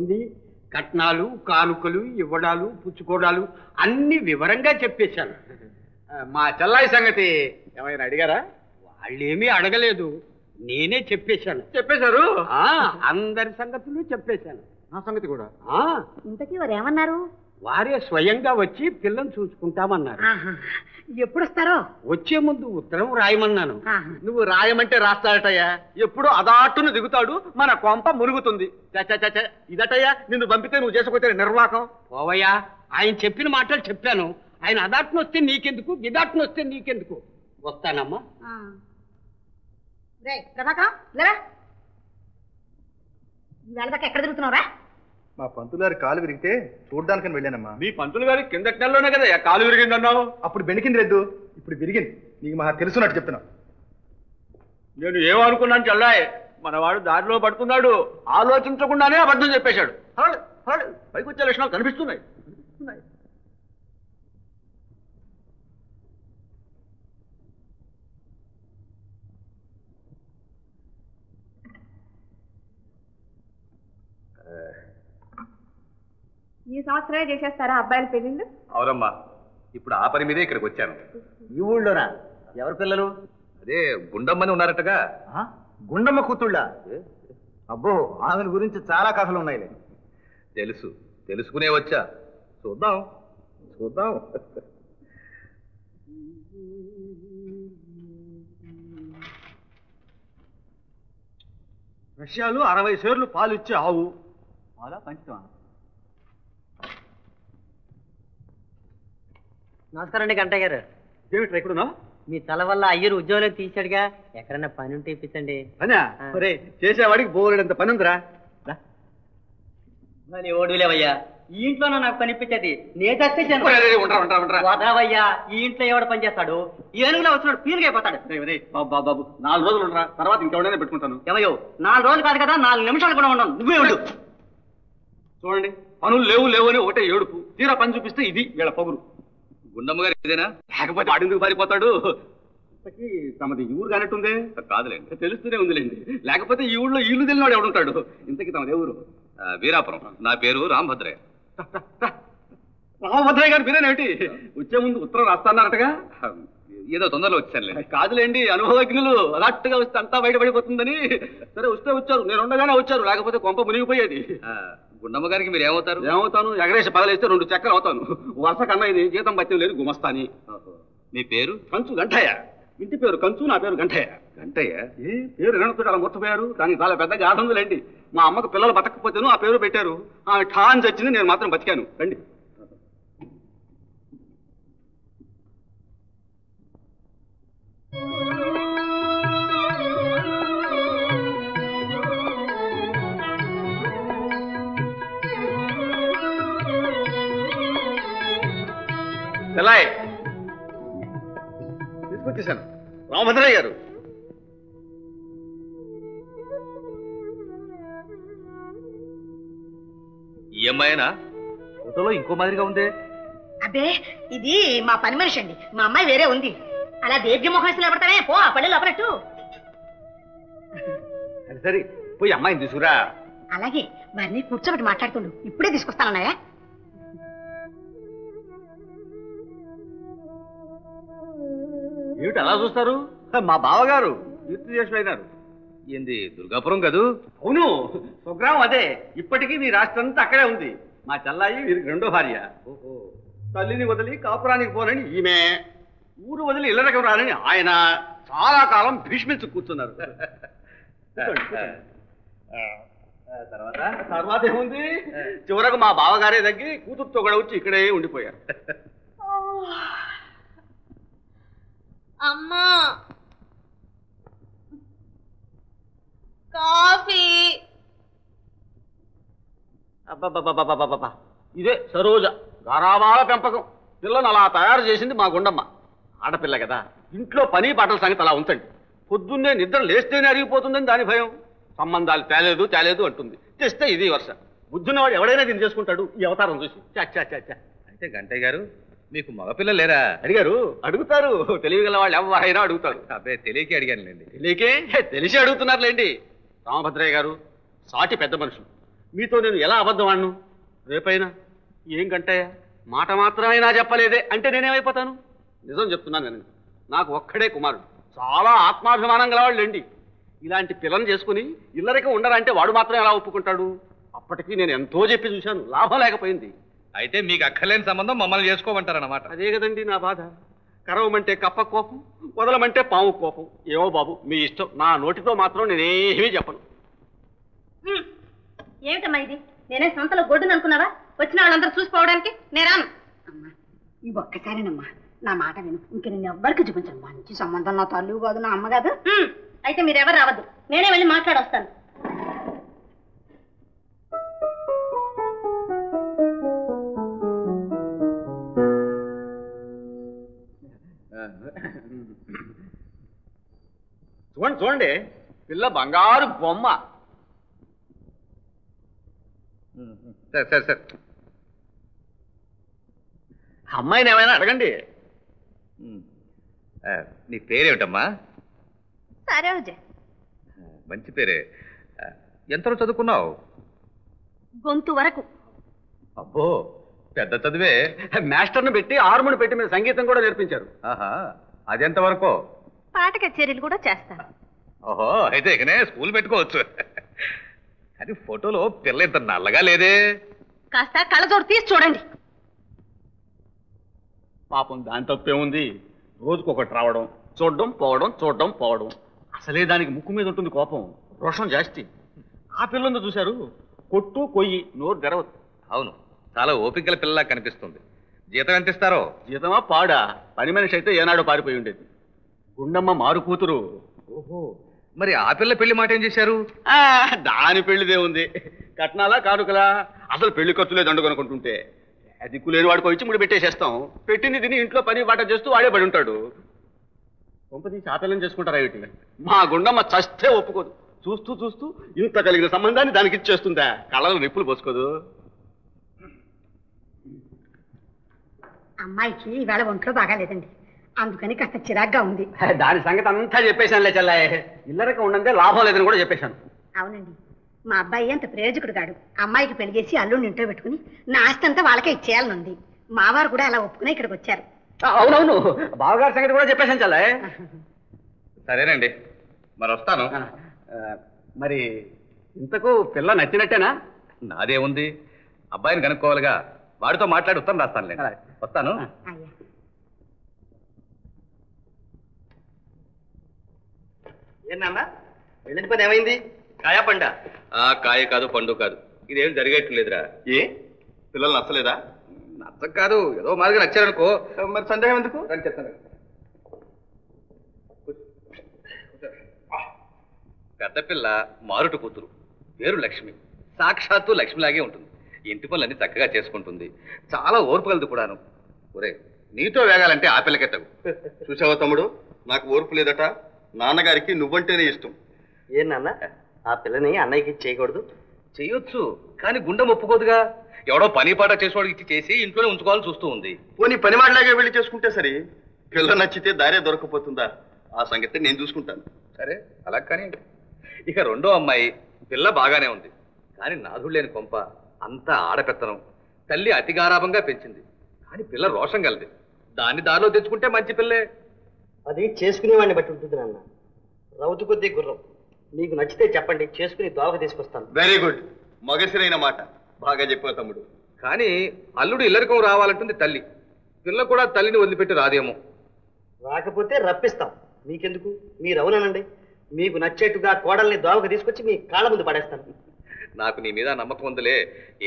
ఉంటుంది, కట్నాలు కానుకలు ఇవ్వడాలు పుచ్చుకోవడాలు అన్ని వివరంగా చెప్పేశాను. మా చెల్లాయి సంగతి ఏమైనా అడిగారా? వాళ్ళేమీ అడగలేదు, నేనే చెప్పేశాను. చెప్పేశారు? అందరి సంగతులు చెప్పేశాను. నా సంగతి కూడా. ఇంతకీ వారు ఏమన్నారు? వారే స్వయంగా వచ్చి పిల్లని చూసుకుంటామన్నారు. ఎప్పుడు వస్తారో? వచ్చే ముందు ఉత్తరం రాయమన్నాను. నువ్వు రాయమంటే రాస్తాడటయ్యా, ఎప్పుడు అదాటును దిగుతాడు, మన కొంప మురుగుతుంది. చచ్చ ఇదటయ్యా, నిన్ను పంపితే నువ్వు చేసుకోతే నిర్వాకం. పోవయ్యా, ఆయన చెప్పిన మాటలు చెప్పాను. ఆయన అదాటును వస్తే నీకెందుకు, గిదాటును వస్తే నీకెందుకు. వస్తానమ్మా. ప్రభాకరం లేరా, ఇవాళ దాకా ఎక్కడ తిరుగుతున్నావురా? మా పంతులు గారి కాలు విరిగితే చూడ్డానికని వెళ్ళానమ్మా. మీ పంతులు గారి కిందటి నెలలోనే కదా కాలు విరిగిందన్నావు. అప్పుడు బెణికింది రెద్దు, ఇప్పుడు విరిగింది. నీకు మహా తెలుసున్నట్టు చెప్తున్నా. నేను ఏమనుకున్నాను చెల్లాయ్, మనవాడు దారిలో పడుతున్నాడు, ఆలోచించకుండానే అబద్ధం చెప్పేశాడు. పైకి వచ్చే లక్షణాలు కనిపిస్తున్నాయి. ఈ సంవత్సరమే చేసేస్తారా అబ్బాయిల పెళ్ళిళ్ళు? అవునమ్మా, ఇప్పుడు ఆ పని మీదే ఇక్కడికి వచ్చాను. ఈ ఊళ్ళోనా? ఎవరి పిల్లలు? అదే గుండమ్మని ఉన్నారటగా. గుండమ్మ కూతుళ్ళ? అబ్బో, ఆమె గురించి చాలా కథలు ఉన్నాయి. తెలుసు, తెలుసుకునే వచ్చా. చూద్దాం చూద్దాం. రష్యాలు 60 సేర్లు పాలు ఇచ్చే ఆవు. పాలా పంచుతావా? నమస్కారం అండి గంటయ్య గారు. ఏమిట్రా ఎక్కడున్నావు? మీ తల వల్ల అయ్యరు ఉద్యోగం తీసాడుగా, ఎక్కడన్నా పని ఉంటే ఇప్పించండి. అన్నా ఒరే, చేసేవాడికి బోలెడంత పని ఉందిరా. మరి ఓడులేవయ్యా, ఈ ఇంట్లోనే నాకు పని ఇప్పించేది. నేను తెచ్చాను. వదవయ్యా, ఈ ఇంట్లో ఎవడు పని చేస్తాడు? ఏనుగులో వచ్చినాడు పీరుగా అయిపోతాడు. బాబు 4 రోజులు ఉండరా, తర్వాత ఇంకెవడైనా పెట్టుకుంటాను. ఏమయ్యో, 4 రోజులు కాదు కదా, 4 నిమిషాలు కూడా ఉండను. నువ్వే ఉండు. చూడండి, పనులు లేవు అని ఒకటే ఏడుపు. తీరా పని చూపిస్తే ఇది వీళ్ళ పొగురు. గుండమ్మ గారు ఇదేనా? లేకపోతే వాడెందుకు పారిపోతాడు? తమది ఈ ఊరు కానట్టుందే. కాదులేండి, తెలుస్తూనే ఉందిలేండి. లేకపోతే ఈ ఊళ్ళో ఇల్లు తెలియనాడు ఎవడుంటాడు. ఇంతకీ తమది ఎవరు? వీరాపురం. నా పేరు రాంభద్రయ్య. రామభద్రయ్య గారు మీరేనేమిటి? వచ్చే ముందు ఉత్తరం రాస్తాన్నారటగా. ఏదో తొందరలో వచ్చానులేండి. కాదులేండి, అనుభవజ్ఞులు అలాట్టుగా వస్తే అంతా బయటపడిపోతుందని. సరే వస్తే వచ్చారు, నేను ఉండగానే వచ్చారు, లేకపోతే కొంప మునిగిపోయేది. గుండమ్మ గారికి మీరు ఏమవుతారు? ఏమవుతాను? ఎగరేసి పగలేస్తే 2 చక్కెర అవుతాను. వరుస కన్నా ఇది జీతం బత్యం లేదు, గుమస్తాని. మీ పేరు? కంచు గంటయ్య. ఇంటి పేరు కంచు, నా పేరు గంటయ్య. గంటయ్య? ఏ పేరు వినతో అలా ముర్చిపోయారు, దానికి చాలా పెద్ద గాథ ఉందిలేండి. మా అమ్మకు పిల్లలు బతకపోతేను ఆ పేరు పెట్టారు. ఆమె ఠాన్ చచ్చింది, నేను మాత్రం బతికాను. రండి. తీసుకొచ్చేసాను. రామభద్రయ్య గారు, ఈ అమ్మాయినా? ఫోటోలో ఇంకో మాదిరిగా ఉందే. అబ్బే, ఇది మా పని మనిషి అండి. మా అమ్మాయి వేరే ఉంది. అలా దేవ్య మొహం వేసి నిలబడతానే, పో ఆ పళ్ళు లోపలట్టు. సరే పోయి అమ్మాయిని తీసుకురా. అలాగే, వారిని కూర్చోబెట్టి మాట్లాడుతుండు. ఇప్పుడే తీసుకొస్తానన్నాయా? ఏమిటి అలా చూస్తారు? మా బావగారు కీర్తి చేసిపోయినారు. ఏంది దుర్గాపురం కదూ? అవును, స్వగ్రామం అదే. ఇప్పటికీ మీ రాష్ట్రం అంతా అక్కడే ఉంది. మా చెల్లాయి వీరికి 2వ భార్య. తల్లిని వదిలి కాపురానికి పోనని ఈమె, ఊరు వదిలి ఇళ్ళకి రానని ఆయన చాలా కాలం భీష్మించు కూర్చున్నారు. తర్వాత ఏముంది, చివరకు మా బావగారే తగ్గి కూతురుతో కూడా వచ్చి ఇక్కడే ఉండిపోయారు. అమ్మా, కాఫీ. అబ్బబ్బబ్బబ్బబ్బబ్బ, ఇదే సరోజ గారాబాల పెంపకం. పిల్లను అలా తయారు చేసింది మా గుండమ్మ. ఆడపిల్ల కదా, ఇంట్లో పని పాటల సంగతి అలా ఉంచండి. పొద్దున్నే నిద్ర లేస్తేనే అరిగిపోతుందని దాని భయం. సంబంధాలు తేలేదు అంటుంది. తెస్తే ఇది వర్ష. బుద్ధున్నవాడు ఎవడైనా దీన్ని చేసుకుంటాడు ఈ అవతారం చూసి. అయితే గంటయ్య గారు, మీకు మగపిల్లలు లేరా? అడిగారు, అడుగుతారు. తెలియగల వాళ్ళు ఎవరైనా అడుగుతారు. అబ్బాయి తెలియకే అడిగానులేండి. తెలిసి అడుగుతున్నారులేండి. రామభద్రయ్య గారు సాటి పెద్ద మనుషులు. మీతో నేను ఎలా అబద్ధం ఆడను? రేపైనా ఏం గంటయ్యా మాట మాత్రమైనా చెప్పలేదే అంటే నేనేమైపోతాను? నిజం చెప్తున్నాను నేను, నాకు ఒక్కడే కుమారుడు, చాలా ఆత్మాభిమానం గలవాళ్ళండి. ఇలాంటి పిల్లని చేసుకుని ఇల్లరికం ఉండరంటే వాడు మాత్రం ఎలా ఒప్పుకుంటాడు? అప్పటికీ నేను ఎంతో చెప్పి చూశాను, లాభం లేకపోయింది. అయితే మీకు అక్కర్లేని సంబంధం మమ్మల్ని చేసుకోమంటారన్నమాట. అదే కదండి నా బాధ. కరవమంటే కప్ప కోపం, వదలమంటే పాము కోపం. ఏమో బాబు మీ ఇష్టం, నా నోటితో మాత్రం నేనేమీ చెప్పను. ఏమిటమ్మా ఇది? నేనే సంతలో గొడ్డును అనుకున్నావా? వచ్చిన వాళ్ళందరూ చూసిపోవడానికి నేరాను. అమ్మా ఈ ఒక్కసారేనమ్మా, నా మాట విను. ఇంక నేను ఎవ్వరికి చూపించాను. మంచి సంబంధం, నా తల్లి కాదు, నా అమ్మ కాదు. అయితే మీరెవరు రావద్దు, నేనే వెళ్ళి మాట్లాడొస్తాను. చూడండి చూడండి, పిల్ల బంగారు బొమ్మ. సరే సరే సరే, అమ్మాయిని ఏమైనా అడగండి. నీ పేరేమిటమ్మా? సరోజ. మంచి పేరే. ఎంతలో చదువుకున్నావు? గొంతు వరకు. అబ్బో, పెద్ద చదివే. మాస్టర్ను పెట్టి హార్మోని పెట్టి మీద సంగీతం కూడా నేర్పించారు. ఆహా, అదెంత వరకు? పాట కచేరీలు కూడా చేస్తాను. ఓహో, అయితే ఇకనే స్కూల్ పెట్టుకోవచ్చు. కానీ ఫోటోలో పిల్ల ఇంత నల్లగా లేదే. కాస్త కళ్ళజోడు తీసి చూడండి. పాపం దాని తప్పే ఉంది. రోజుకొకటి రావడం, చూడడం పోవడం, చూడడం పోవడం. అసలే దానికి ముక్కు మీద ఉంటుంది కోపం, రోషం జాస్తి. ఆ పిల్లందు చూశారు, కొట్టు కొయ్యి నోరు తెరవదు. అవును, చాలా ఓపికల పిల్లలా కనిపిస్తుంది. జీతం ఎంత ఇస్తారో? జీతమా పాడా? పని మనిషి అయితే ఏనాడో పారిపోయి ఉండేది. గుండమ్మ మారు కూతురు. ఓహో, మరి ఆ పిల్ల పెళ్లి మాట ఏం చేశారు? దాని పెళ్లిదే ఉంది. కట్నాలా కానుకలా? అసలు పెళ్లి ఖర్చులే దండుకొనుకుంటుంటే దిక్కు లేని వాడికి ఇచ్చి ముడి పెట్టేసేస్తాం. పెట్టింది తిని ఇంట్లో పని బాట చేస్తూ వాడే పడి ఉంటాడు. కొంపది చాపల్యం చేసుకుంటారా ఏమిటి? మా గుండమ్మ చస్తే ఒప్పుకోదు. చూస్తూ చూస్తూ ఇంత కలిగిన సంబంధాన్ని దానికి ఇచ్చేస్తుందా? కళ్ళలో నిప్పులు పోసుకోదు. అమ్మాయికి ఈవేళ ఒంట్లో బాగాలేదండి, అందుకని కాస్త చిరాగ్గా ఉంది. దాని సంగతి అంతా చెప్పేశానులే చెల్లాయ్. ఇల్లరకం ఉండందే లాభం లేదని కూడా చెప్పేశాను. అవునండి, మా అబ్బాయి అంత ప్రయోజకుడు కాడు. అమ్మాయికి పెళ్లి చేసి అల్లుడిని ఇంట్లో పెట్టుకుని నా ఆస్తి అంతా వాళ్ళకే ఇచ్చేయాలనుంది. మావారు కూడా అలా ఒప్పుకుని ఇక్కడికి వచ్చారు. అవునవును, బావగారి సంగతి కూడా చెప్పేశాను చెల్లాయ్. సరేనండి, మరి వస్తాను. మరి ఇంతకు పిల్ల నచ్చినట్టేనా? నాదేముంది, అబ్బాయిని కనుక్కోవాలిగా. వాడితో మాట్లాడి ఉత్తరం రాస్తానులే. వస్తాను. అయ్యా ఏనా వెళ్ళిన పని ఏమైంది? కాయా పండ? కాయ కాదు, పండు కాదు. ఇదేం జరిగేట్లేదురా. ఏ పిల్లలు నచ్చలేదా? నచ్చ కాదు, ఏదో మాదిరిగా నచ్చారనుకో. మరి సందేహం ఎందుకు? చెప్తాను. పెద్ద పిల్ల మారుటు కూతురు, పేరు లక్ష్మి. సాక్షాత్తు లక్ష్మిలాగే ఉంటుంది. ఇంటి పనులన్నీ చక్కగా చేసుకుంటుంది. చాలా ఓర్పు కలదు కూడాను. ఒరే, నీతో వేగాలంటే ఆ పిల్లకే తగు. చూసావా తమ్ముడు, నాకు ఓర్పు లేదట. నాన్నగారికి నువ్వంటేనే ఇష్టం. ఏం నాన్న, ఆ పిల్లని అన్నయ్యకి చేయకూడదు? చెయ్యొచ్చు, కానీ గుండె ఒప్పుకోదుగా. ఎవడో పని పాట చేసేవాడికి ఇచ్చి చేసి ఇంట్లోనే ఉంచుకోవాలని చూస్తూ ఉంది. పోనీ పని మాటలాగే వెళ్ళి చేసుకుంటే సరే. పిల్ల నచ్చితే దారే దొరకపోతుందా? ఆ సంగతి నేను చూసుకుంటాను. సరే, అలా కానీ. ఇక రెండో అమ్మాయి పిల్ల బాగానే ఉంది, కానీ నాథుడు లేని కొంప. అంతా ఆడపెత్తనం. తల్లి అతి గారాభంగా పెంచింది, కానీ పిల్ల రోషం కలది. దాన్ని దారిలో తెచ్చుకుంటే మంచి పిల్లే. అది చేసుకునేవాడిని బట్టి ఉంటుంది నాన్న. రౌతు కొద్దీ గుర్రం. మీకు నచ్చితే చెప్పండి, చేసుకుని దోవకు తీసుకొస్తాను. వెరీ గుడ్, మగసిరైన మాట. బాగా చెప్పావు తమ్ముడు. కానీ అల్లుడు ఇల్లరికం రావాలంటుంది తల్లి. పిల్ల కూడా తల్లిని వదిలిపెట్టి రాదేమో. రాకపోతే రప్పిస్తాం. మీకెందుకు? మీరు అవునండి. మీకు నచ్చేట్టుగా కోడల్ని దోవకు తీసుకొచ్చి మీ కాళ్ళ ముందు పడేస్తాను. నాకు నీ మీద నమ్మకం ఉందిలే.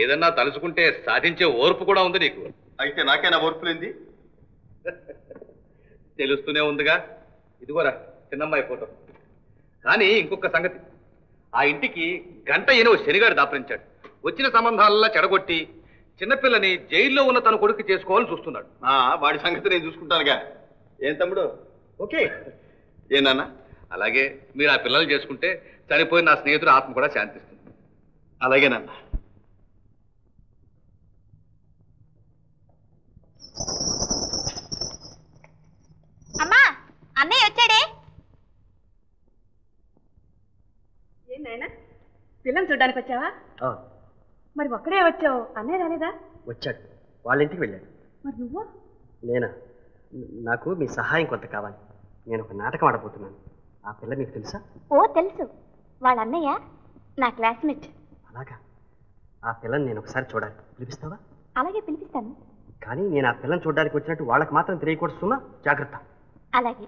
ఏదన్నా తలుచుకుంటే సాధించే ఓర్పు కూడా ఉంది నీకు. అయితే నాకేనా ఓర్పులేంది? తెలుస్తూనే ఉందిగా. ఇదిగోరా చిన్నమ్మాయి ఫోటో. కానీ ఇంకొక సంగతి, ఆ ఇంటికి గంట ఏనో శనిగాడు దాపరించాడు. వచ్చిన సంబంధాలలా చెడగొట్టి చిన్నపిల్లని జైల్లో ఉన్న తన కొడుకు చేసుకోవాలని చూస్తున్నాడు. వాడి సంగతి నేను చూసుకుంటానుగా. ఏం తమ్ముడు? ఓకే. ఏనాన్న? అలాగే మీరు ఆ పిల్లలు చేసుకుంటే చనిపోయిన నా స్నేహితుడు ఆత్మ కూడా శాంతిస్తుంది. అలాగేనన్న. అమ్మా, అన్నయ్య వచ్చాడే. ఏంటైనా పిల్లని చూడ్డానికి వచ్చావా? మరి ఒక్కడే వచ్చావు అన్నయ్య రాలేదా? వచ్చాడు, వాళ్ళ ఇంటికి వెళ్ళాడు. మరి నువ్వు? నేనా? నాకు మీ సహాయం కొంత కావాలి. నేను ఒక నాటకం ఆడబోతున్నాను. ఆ పిల్ల మీకు తెలుసా? ఓ తెలుసు, వాళ్ళ అన్నయ్య నా క్లాస్మేట్. అలాగా? ఆ పిల్లని నేను ఒకసారి చూడాలి, పిలిపిస్తావా? అలాగే పిలిపిస్తాను. కానీ నేను ఆ పిల్లని చూడడానికి వచ్చినట్టు వాళ్ళకి మాత్రం తెలియకూడదు సుమా, జాగ్రత్త. అలాగే.